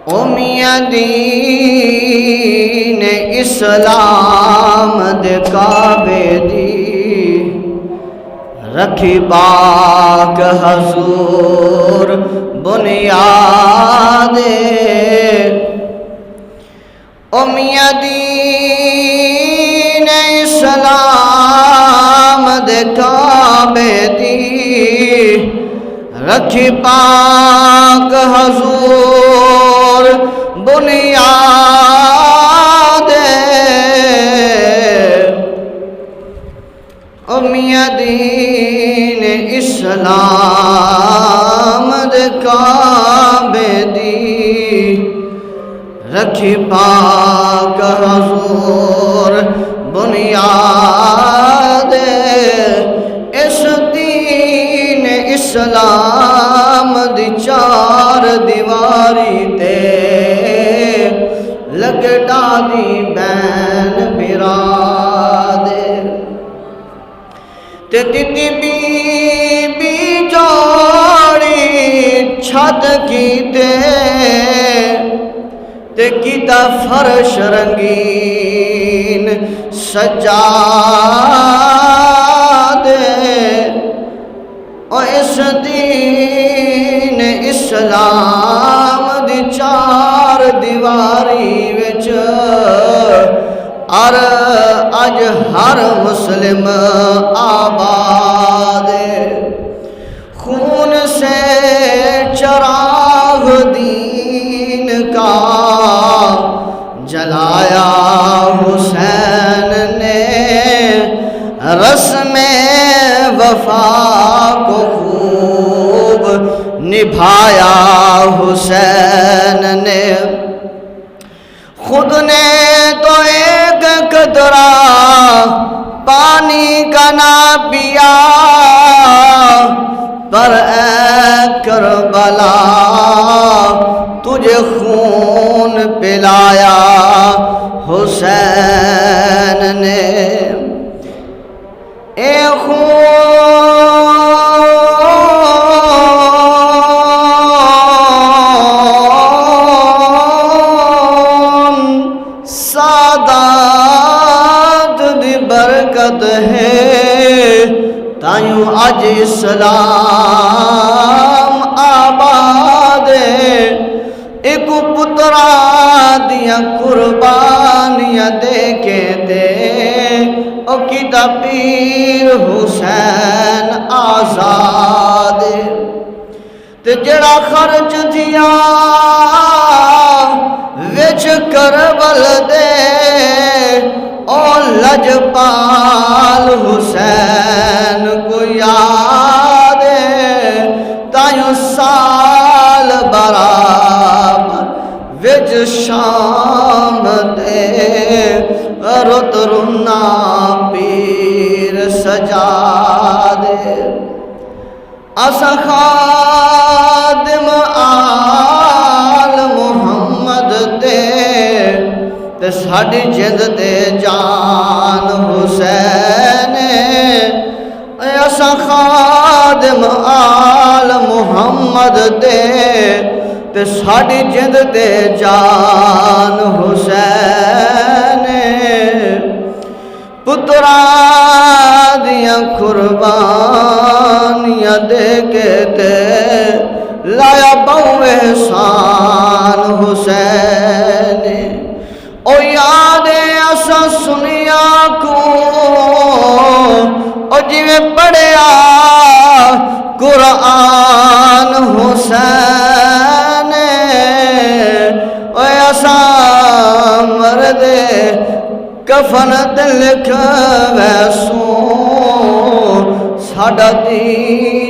او میاں دین اسلام دے کعبے دی رکھی پاک حضور بنیاد او میاں دین اسلام دے کعبے دی رکھی پاک حضور بنیاد او میاں دین اسلام دے کعبے دی رکھی پاک حضور بنیاد اس دین اسلام دی چار دیواری تے لگٹا دی بین براد تے دتی بی جوڑی چھت کی تے کیتا فرش رنگین سجاد او اس دین اسلام دی چار دیواری وچ اج ہر مسلم آباد خون سے چراغ دین کا جلایا حسین نے رسم وفا کو خوب نبھایا حسین نے خود نے تو ایک قطرہ پانی کا نہ پیا پر اے کربلا تجھے خون پلایا حسین نے اے خون سادات دی برکت ہے تائیوں اج اسلام آباد ایک پترا دیا قربانیاں دیکھے تے او کیتا پیر حسین آزاد تے جڑا خرچ دیا وچ کربل دے او لجپال حسین کو یاد تائیوں سال برابر وچ شام دے رت رنا پیر سجاد اسا خادم آل محمد تے ساڈی جند تے جان حسین اسا خادم آل محمد تے ساڈی جند تے جان حسین پترا دیاں قربانیاں دے کے تے لایا بہو احسان حسین او یاد اسا سنیا کو او جویں پڑھیا قرآن حسین او اسا مرد کفن تے لکھ ویسوں ساڈا دین